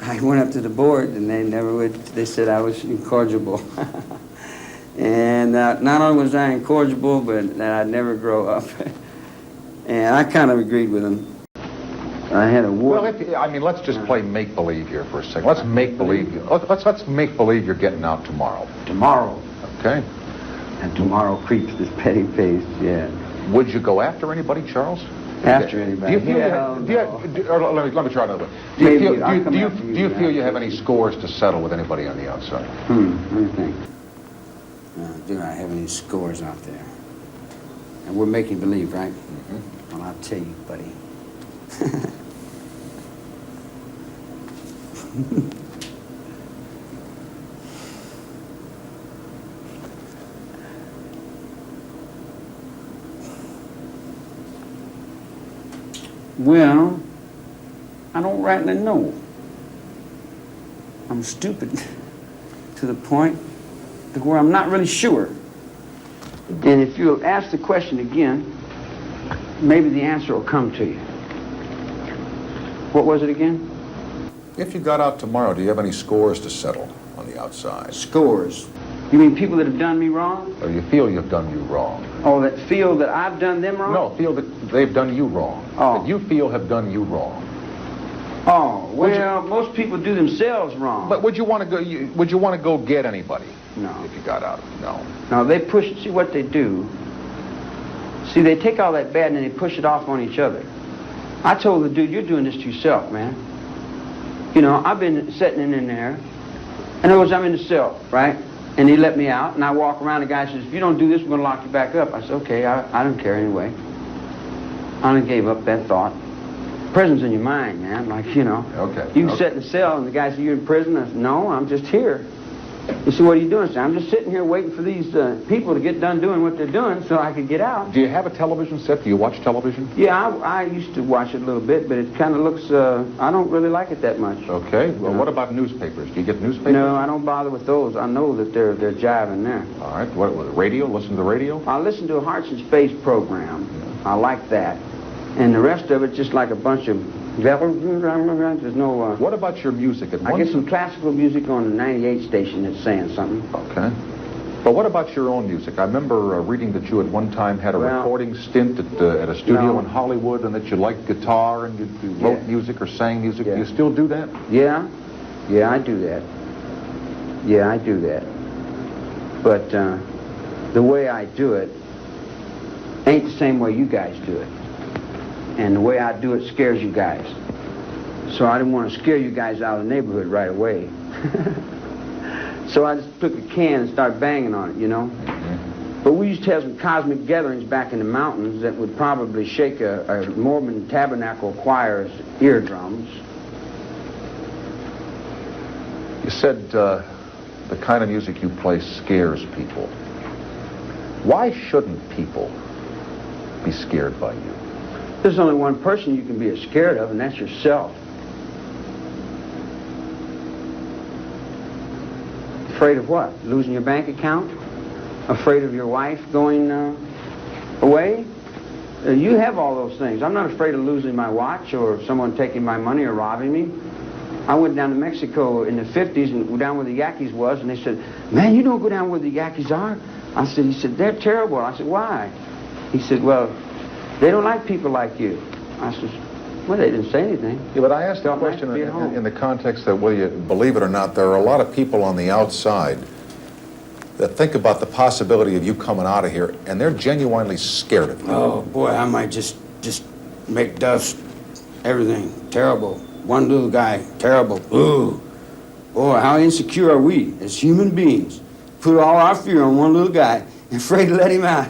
I went up to the board and they said I was incorrigible. And not only was I incorrigible, but that I'd never grow up. And I kind of agreed with them. I had a war. Well, let's just play make-believe here for a second. Let's make believe. Let's make believe you're getting out tomorrow. Tomorrow. Okay. And tomorrow creeps this petty pace, yeah. Would you go after anybody, Charles? After anybody? Do you feel let me try another way. Do you feel you have any scores to settle with anybody on the outside? Let me think. Do I have any scores out there? And we're making believe, right? Mm-hmm. Well, I'll tell you, buddy. Well, I don't rightly know. I'm stupid to the point to where I'm not really sure. And if you'll ask the question again, maybe the answer will come to you. What was it again? If you got out tomorrow, do you have any scores to settle on the outside? Scores? You mean people that have done me wrong? Or you feel you've done you wrong? Oh, that feel that I've done them wrong? No, feel that they've done you wrong. Oh. That you feel have done you wrong. Oh, well, most people do themselves wrong. But would you want to go? Would you want to go get anybody? No. If you got out, no. No, they push. See what they do. See, they take all that bad and then they push it off on each other. I told the dude, "You're doing this to yourself, man." You know, I've been sitting in there. In other words, I'm in the cell, right? And he let me out, and I walk around. The guy says, "If you don't do this, we're going to lock you back up." I said, "Okay, I don't care anyway." I done gave up that thought. Prison's in your mind, man. Like, you know. Okay. You can sit in the cell, and the guy says, "You're in prison?" I said, "No, I'm just here." He said, "What are you doing?" I said, "I'm just sitting here waiting for these people to get done doing what they're doing so I could get out." Do you have a television set? Do you watch television? Yeah, I used to watch it a little bit, but it kind of looks, I don't really like it that much. Okay. Well, what about newspapers? Do you get newspapers? No, I don't bother with those. I know that they're jiving there. All right. What, radio? Listen to the radio? I listen to a Hearts in Space program. Yeah. I like that. And the rest of it's just like a bunch of... There's no... What about your music? I get some classical music on the 98 station that's saying something. Okay. But what about your own music? I remember reading that you at one time had a recording stint at a studio in Hollywood, and that you liked guitar and you wrote music or sang music. Yeah. Do you still do that? Yeah. Yeah, I do that. Yeah, I do that. But the way I do it ain't the same way you guys do it. And the way I do it scares you guys. So I didn't want to scare you guys out of the neighborhood right away. So I just took a can and started banging on it, you know. Mm-hmm. But we used to have some cosmic gatherings back in the mountains that would probably shake a Mormon tabernacle choir's eardrums. You said the kind of music you play scares people. Why shouldn't people be scared by you? There's only one person you can be scared of, and that's yourself. Afraid of what? Losing your bank account? Afraid of your wife going away? You have all those things. I'm not afraid of losing my watch or someone taking my money or robbing me. I went down to Mexico in the 50s and down where the Yankees was, and they said, man, you don't go down where the Yankees are. He said, they're terrible. I said, why? He said, well, they don't like people like you. I said, well, they didn't say anything. Yeah, but I asked the question in the context that, well, you believe it or not, there are a lot of people on the outside that think about the possibility of you coming out of here, and they're genuinely scared of you. Oh, boy, I might just make dust, everything, terrible. One little guy, terrible. Ooh, boy, how insecure are we as human beings? Put all our fear on one little guy and afraid to let him out.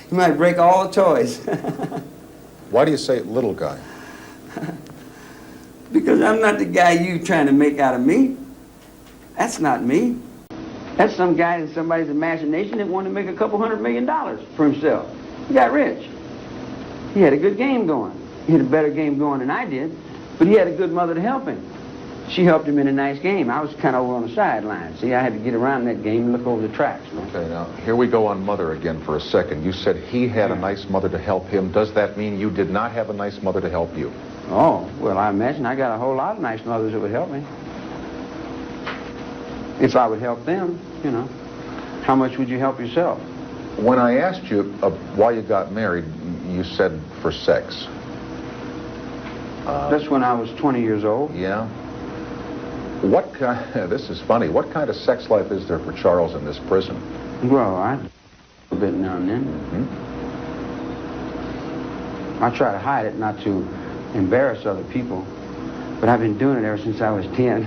He might break all the toys. Why do you say little guy? Because I'm not the guy you trying to make out of me. That's not me. That's some guy in somebody's imagination that wanted to make a couple $100 million for himself. He got rich. He had a good game going. He had a better game going than I did, but he had a good mother to help him. She helped him in a nice game. I was kind of over on the sideline. See, I had to get around that game and look over the tracks. Man. Okay, now, here we go on mother again for a second. You said he had a nice mother to help him. Does that mean you did not have a nice mother to help you? Oh, well, I imagine I got a whole lot of nice mothers that would help me. If I would help them, you know. How much would you help yourself? When I asked you why you got married, you said for sex. That's when I was 20 years old. Yeah? What kind, this is funny, what kind of sex life is there for Charles in this prison? Well, I a bit now and then. Mm-hmm. I try to hide it, not to embarrass other people. But I've been doing it ever since I was 10.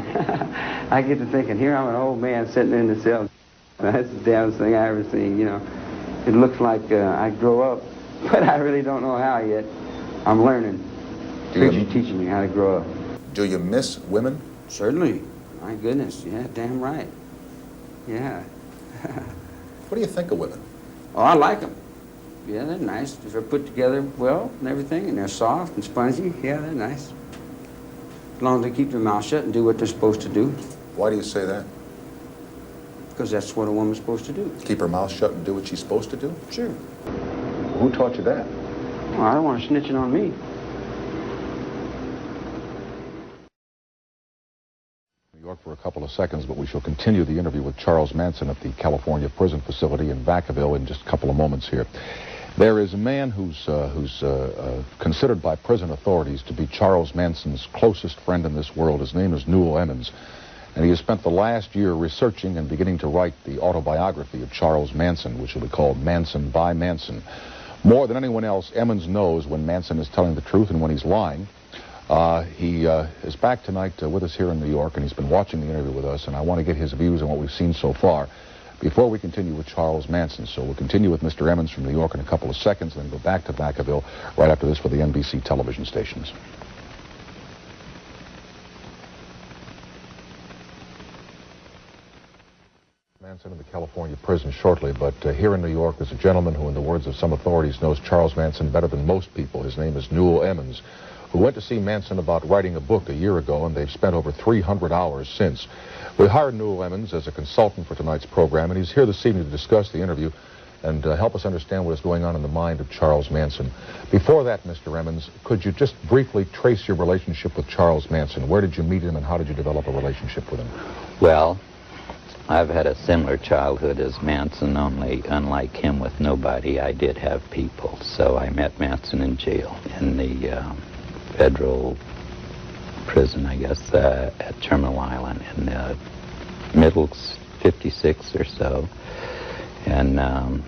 I get to thinking, here I'm an old man sitting in the cell. That's the damnest thing I ever seen, you know. It looks like I grow up, but I really don't know how yet. I'm learning. Preacher teaching me how to grow up. Do you miss women? Certainly. My goodness. Yeah, damn right. Yeah. What do you think of women? Oh, I like them. Yeah, they're nice. They're put together well and everything, and they're soft and spongy. Yeah, they're nice. As long as they keep their mouth shut and do what they're supposed to do. Why do you say that? Because that's what a woman's supposed to do. Keep her mouth shut and do what she's supposed to do? Sure. Who taught you that? Well, I don't want her snitching on me. New York for a couple of seconds, but we shall continue the interview with Charles Manson at the California prison facility in Vacaville in just a couple of moments here. There is a man who's considered by prison authorities to be Charles Manson's closest friend in this world. His name is Newell Emmons, and he has spent the last year researching and beginning to write the autobiography of Charles Manson, which will be called Manson by Manson. More than anyone else, Emmons knows when Manson is telling the truth and when he's lying. He is back tonight with us here in New York, and he's been watching the interview with us, and I want to get his views on what we've seen so far before we continue with Charles Manson. So we'll continue with Mr. Emmons from New York in a couple of seconds, and then go back to Vacaville right after this for the NBC television stations. Manson in the California prison shortly, but here in New York there's a gentleman who, in the words of some authorities, knows Charles Manson better than most people. His name is Newell Emmons, who went to see Manson about writing a book a year ago, and they've spent over 300 hours since. We hired Newell Emmons as a consultant for tonight's program, and he's here this evening to discuss the interview and help us understand what is going on in the mind of Charles Manson. Before that, Mr. Emmons, could you just briefly trace your relationship with Charles Manson? Where did you meet him, and how did you develop a relationship with him? Well, I've had a similar childhood as Manson, only unlike him with nobody, I did have people. So I met Manson in jail, in the federal prison, I guess, at Terminal Island in middle 56 or so. And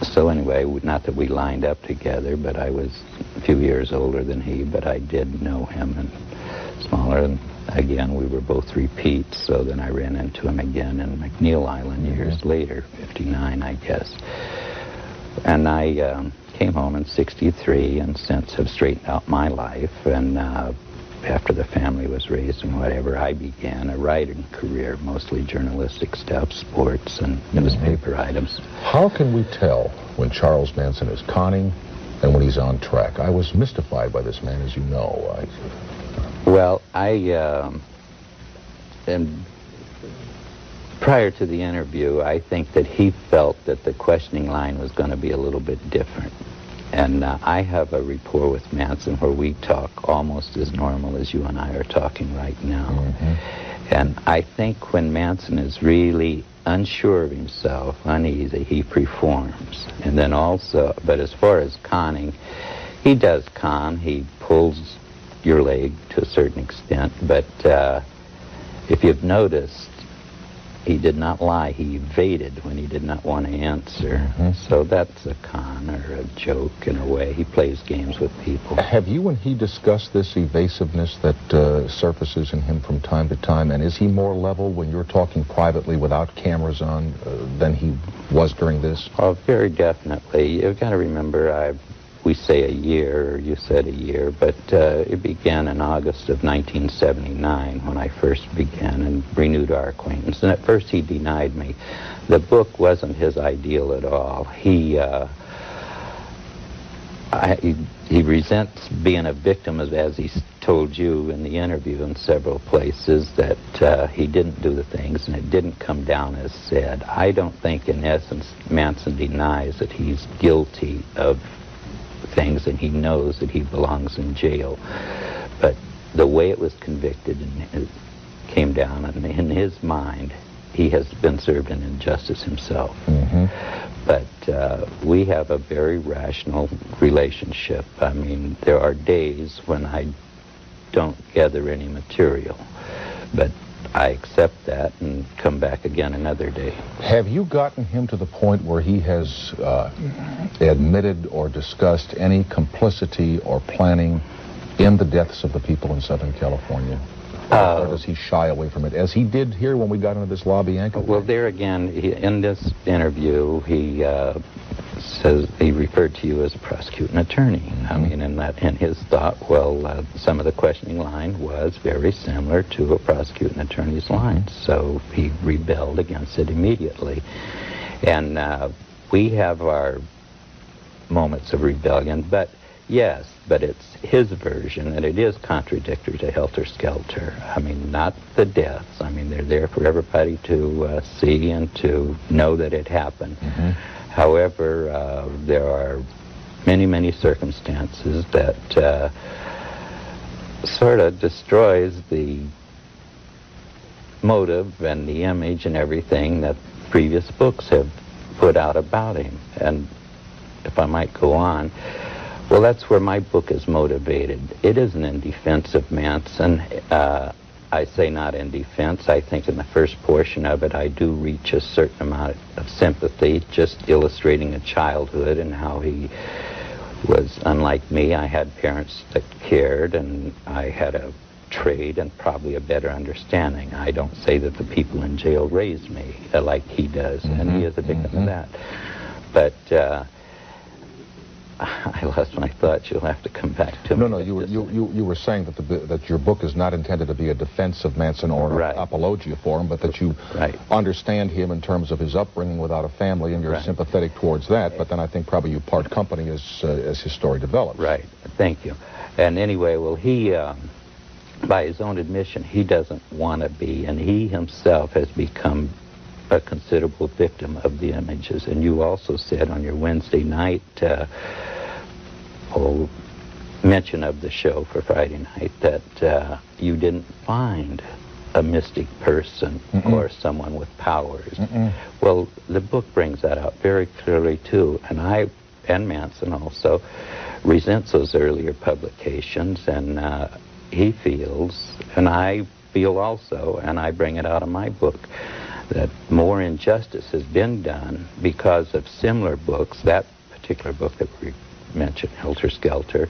so anyway, not that we lined up together, but I was a few years older than he, but I did know him and smaller. And again, we were both repeats, so then I ran into him again in McNeil Island years later, 59, I guess. And I came home in 63 and since have straightened out my life. And after the family was raised and whatever, I began a writing career, mostly journalistic stuff, sports and newspaper items. How can we tell when Charles Manson is conning and when he's on track? I was mystified by this man, as you know. Well, and prior to the interview, I think that he felt that the questioning line was going to be a little bit different. And I have a rapport with Manson where we talk almost as normal as you and I are talking right now. And I think when Manson is really unsure of himself, uneasy, he performs. And then also, but as far as conning, he does con. He pulls your leg to a certain extent. But if you've noticed, he did not lie. He evaded when he did not want to answer. So that's a con or a joke in a way. He plays games with people. Have you and he discussed this evasiveness that surfaces in him from time to time? And is he more level when you're talking privately without cameras on than he was during this? Oh, very definitely. You've got to remember, we say a year, or you said a year, but it began in August of 1979 when I first began and renewed our acquaintance. And at first he denied me. The book wasn't his ideal at all. He resents being a victim, as he told you in the interview in several places, that he didn't do the things and it didn't come down as said. I don't think, in essence, Manson denies that he's guilty of things and he knows that he belongs in jail. But the way it was convicted and it came down, and in his mind, he has been served an injustice himself. But we have a very rational relationship. I mean, there are days when I don't gather any material, but I accept that and come back again another day. Have you gotten him to the point where he has admitted or discussed any complicity or planning in the deaths of the people in Southern California? Or does he shy away from it, as he did here when we got into this lobby anchor? Well, there again, in this interview, he says he referred to you as a prosecuting attorney. I mean, in his thought, well, some of the questioning line was very similar to a prosecuting attorney's line, so he rebelled against it immediately. And we have our moments of rebellion, but yes, but it's his version, and it is contradictory to Helter Skelter. I mean, not the deaths. I mean, they're there for everybody to see and to know that it happened. However, there are many, many circumstances that sort of destroys the motive and the image and everything that previous books have put out about him. And if I might go on, well, that's where my book is motivated. It isn't in defense of Manson. I say not in defense. I think in the first portion of it, I do reach a certain amount of sympathy, just illustrating a childhood and how he was unlike me. I had parents that cared, and I had a trade and probably a better understanding. I don't say that the people in jail raised me like he does, and he is a victim of that. But I lost my thoughts. You'll have to come back to me. No, you were saying that your book is not intended to be a defense of Manson or an apologia for him, but that you understand him in terms of his upbringing without a family, and you're sympathetic towards that. But then I think probably you part company as his story develops. Right. Thank you. And anyway, well, he, by his own admission, he doesn't want to be, and he himself has become a considerable victim of the images. And you also said on your Wednesday night mention of the show for Friday night that you didn't find a mystic person or someone with powers. Well, the book brings that out very clearly too, and Manson also resents those earlier publications, and he feels, and I feel also, and I bring it out in my book, that more injustice has been done because of similar books. That particular book that we mentioned, Helter Skelter,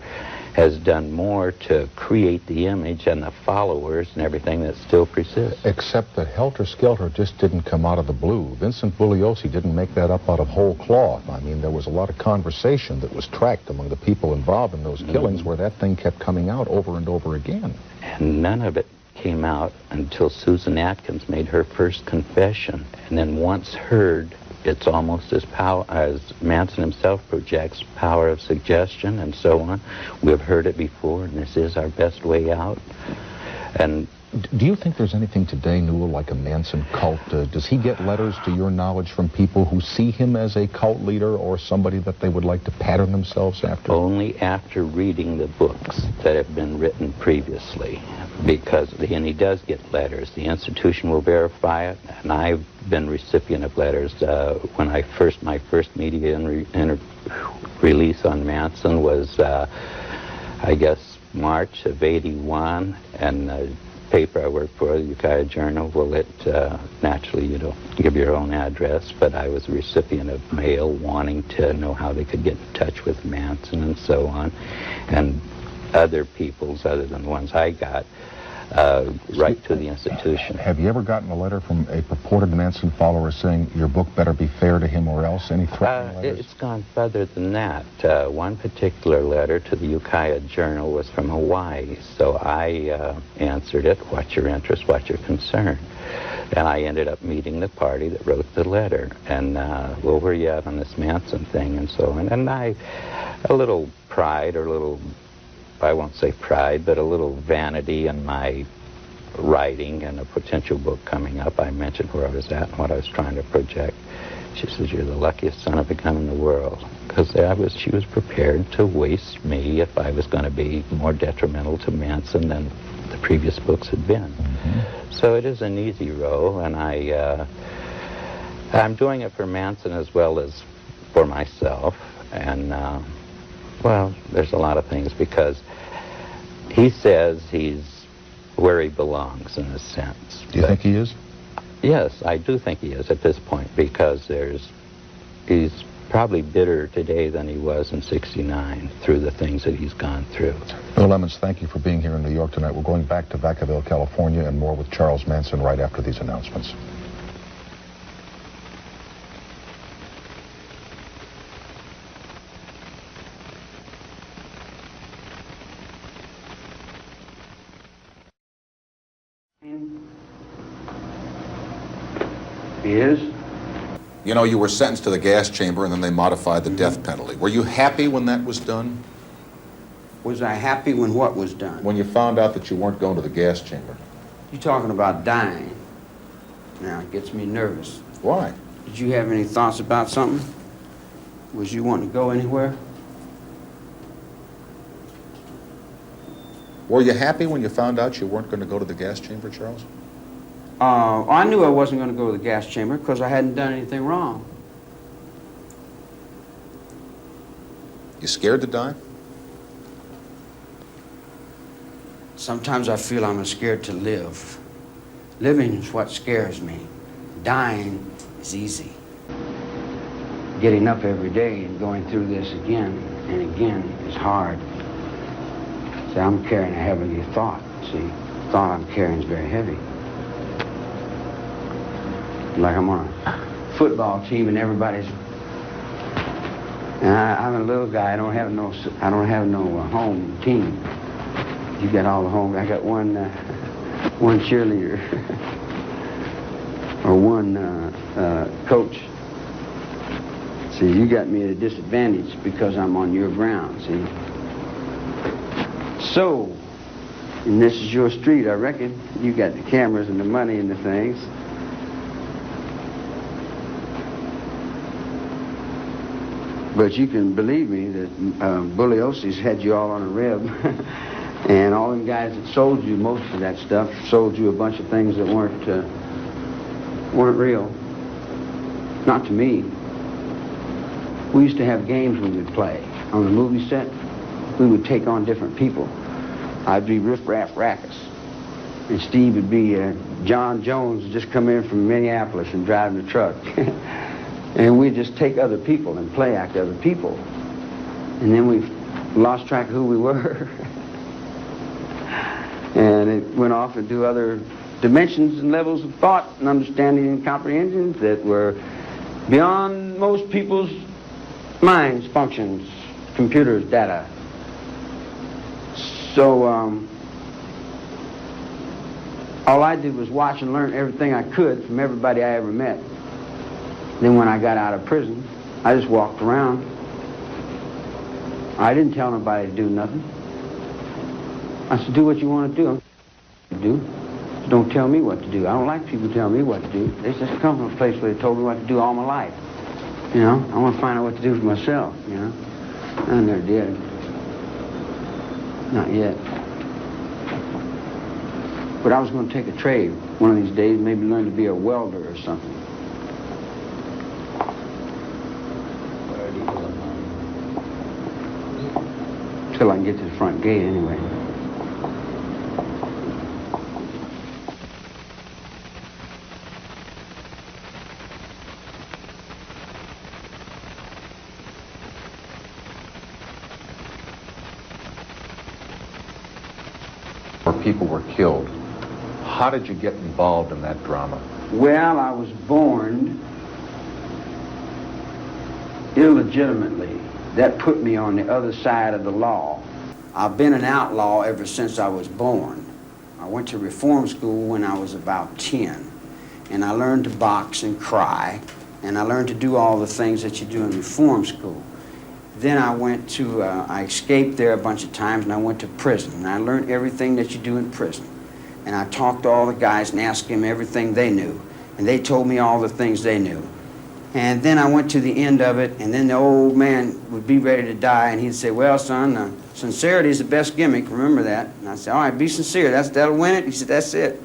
has done more to create the image and the followers and everything that still persists. Except that Helter Skelter just didn't come out of the blue. Vincent Bugliosi didn't make that up out of whole cloth. I mean, there was a lot of conversation that was tracked among the people involved in those killings where that thing kept coming out over and over again. And none of it came out until Susan Atkins made her first confession. And then once heard, it's almost as Manson himself projects power of suggestion and so on. We've heard it before, and this is our best way out. And Do you think there's anything today, Newell, like a Manson cult? Does he get letters, to your knowledge, from people who see him as a cult leader or somebody that they would like to pattern themselves after? Only after reading the books that have been written previously, and he does get letters. The institution will verify it, and I've been recipient of letters. When my first media release on Manson was, I guess, March of '81, and the paper I worked for, the Ukiah Journal, naturally you don't give your own address, but I was a recipient of mail wanting to know how they could get in touch with Manson and so on, and other people's, other than the ones I got, right to the institution. Have you ever gotten a letter from a purported Manson follower saying your book better be fair to him or else? Any threatening letters? It's gone further than that. One particular letter to the Ukiah Journal was from Hawaii, so I answered it, what's your interest, what's your concern? And I ended up meeting the party that wrote the letter, and well, where are you at on this Manson thing and so on? And a little pride, or a little, I won't say pride, but a little vanity in my writing and a potential book coming up. I mentioned where I was at and what I was trying to project. She says, you're the luckiest son of a gun in the world. Because she was prepared to waste me if I was going to be more detrimental to Manson than the previous books had been. Mm-hmm. So it is an easy role, and I'm doing it for Manson as well as for myself. And, well, there's a lot of things, because he says he's where he belongs in a sense. Do you think he is? Yes, I do think he is at this point, because he's probably bitter today than he was in '69 through the things that he's gone through. Bill Lemons, thank you for being here in New York tonight. We're going back to Vacaville, California, and more with Charles Manson right after these announcements. He is? You know, you were sentenced to the gas chamber and then they modified the death penalty. Were you happy when that was done? Was I happy when what was done? When you found out that you weren't going to the gas chamber. You're talking about dying. Now, it gets me nervous. Why? Did you have any thoughts about something? Was you wanting to go anywhere? Were you happy when you found out you weren't going to go to the gas chamber, Charles? I knew I wasn't going to go to the gas chamber because I hadn't done anything wrong. You scared to die? Sometimes I feel I'm scared to live. Living is what scares me. Dying is easy. Getting up every day and going through this again and again is hard. See, I'm carrying a heavy thought. See, the thought I'm carrying is very heavy. Like I'm on a football team and everybody's. And I'm a little guy. I don't have no home team. You got all the home. I got one cheerleader or one coach. See, you got me at a disadvantage because I'm on your ground. See. So, and this is your street, I reckon. You got the cameras and the money and the things. But you can believe me that Bully Osie's had you all on a rib. And all them guys that sold you most of that stuff sold you a bunch of things that weren't real. Not to me. We used to have games we would play. On the movie set, we would take on different people. I'd be Riff Raff Rackus. And Steve would be John Jones, just come in from Minneapolis and driving the truck. And we'd just take other people and play act other people. And then we lost track of who we were. And it went off into other dimensions and levels of thought and understanding and comprehension that were beyond most people's minds, functions, computers, data. So all I did was watch and learn everything I could from everybody I ever met. Then when I got out of prison, I just walked around. I didn't tell nobody to do nothing. I said, do what you want to do. Don't tell me what to do. I don't like people telling me what to do. They just come from a place where they told me what to do all my life. You know, I want to find out what to do for myself, you know. I never did. Not yet. But I was going to take a trade one of these days, maybe learn to be a welder or something. Till I can get to the front gate anyway. Where people were killed. How did you get involved in that drama? Well, I was born illegitimately. That put me on the other side of the law. I've been an outlaw ever since I was born. I went to reform school when I was about 10, and I learned to box and cry, and I learned to do all the things that you do in reform school. Then I went to, I escaped there a bunch of times, and I went to prison, and I learned everything that you do in prison. And I talked to all the guys and asked them everything they knew, and they told me all the things they knew. And then I went to the end of it, and then the old man would be ready to die, and he'd say, well, son, sincerity is the best gimmick, remember that. And I said, all right, be sincere, that'll win it. He said, that's it.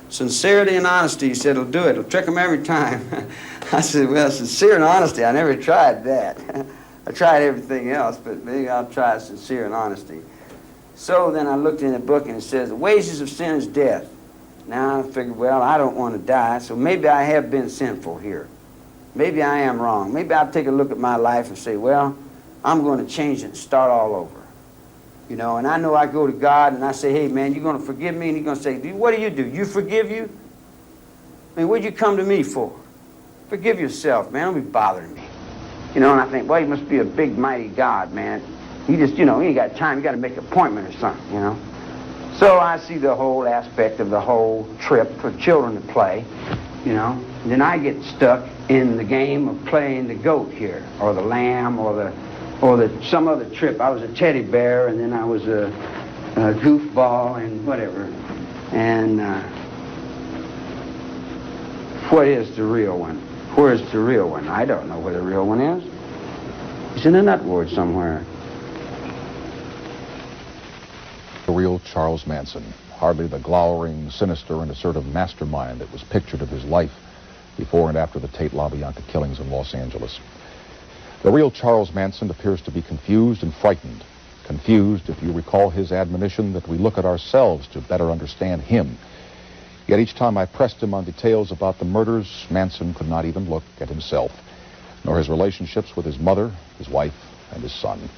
Sincerity and honesty, he said, it'll do it, it'll trick them every time. I said, well, sincere and honesty, I never tried that. I tried everything else, but maybe I'll try sincere and honesty. So then I looked in the book, and it says, the wages of sin is death. Now I figured, well, I don't want to die, so maybe I have been sinful here. Maybe I am wrong. Maybe I'll take a look at my life and say, well, I'm going to change it and start all over. You know, and I know I go to God and I say, hey, man, you're going to forgive me? And he's going to say, what do? You forgive you? I mean, what'd you come to me for? Forgive yourself, man. Don't be bothering me. You know, and I think, well, he must be a big, mighty God, man. He just, you know, he ain't got time. You got to make an appointment or something, you know. So I see the whole aspect of the whole trip for children to play, you know. And then I get stuck in the game of playing the goat here, or the lamb, or some other trip. I was a teddy bear, and then I was a goofball, and whatever. And what is the real one? Where's the real one? I don't know where the real one is. It's in a nut ward somewhere. The real Charles Manson, hardly the glowering, sinister, and assertive mastermind that was pictured of his life before and after the Tate LaBianca killings in Los Angeles. The real Charles Manson appears to be confused and frightened. Confused, if you recall his admonition that we look at ourselves to better understand him. Yet each time I pressed him on details about the murders, Manson could not even look at himself, nor his relationships with his mother, his wife, and his son.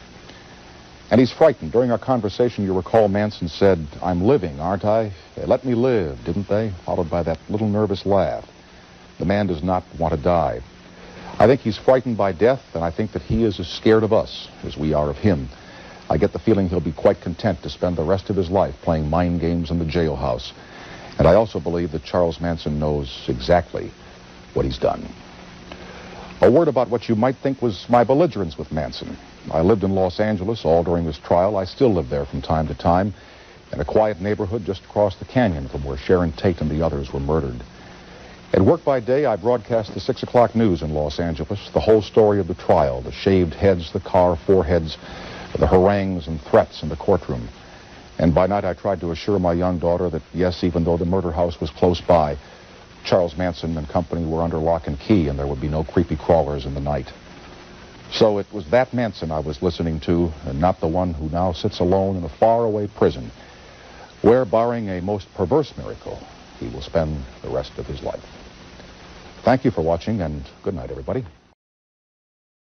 And he's frightened. During our conversation, you recall Manson said, I'm living, aren't I? They let me live, didn't they? Followed by that little nervous laugh. The man does not want to die. I think he's frightened by death, and I think that he is as scared of us as we are of him. I get the feeling he'll be quite content to spend the rest of his life playing mind games in the jailhouse. And I also believe that Charles Manson knows exactly what he's done. A word about what you might think was my belligerence with Manson. I lived in Los Angeles all during this trial. I still live there from time to time, in a quiet neighborhood just across the canyon from where Sharon Tate and the others were murdered. At work by day, I broadcast the 6 o'clock news in Los Angeles, the whole story of the trial, the shaved heads, the car foreheads, the harangues and threats in the courtroom. And by night, I tried to assure my young daughter that, yes, even though the murder house was close by, Charles Manson and company were under lock and key, and there would be no creepy crawlers in the night. So it was that Manson I was listening to, and not the one who now sits alone in a faraway prison, where, barring a most perverse miracle, he will spend the rest of his life. Thank you for watching, and good night, everybody.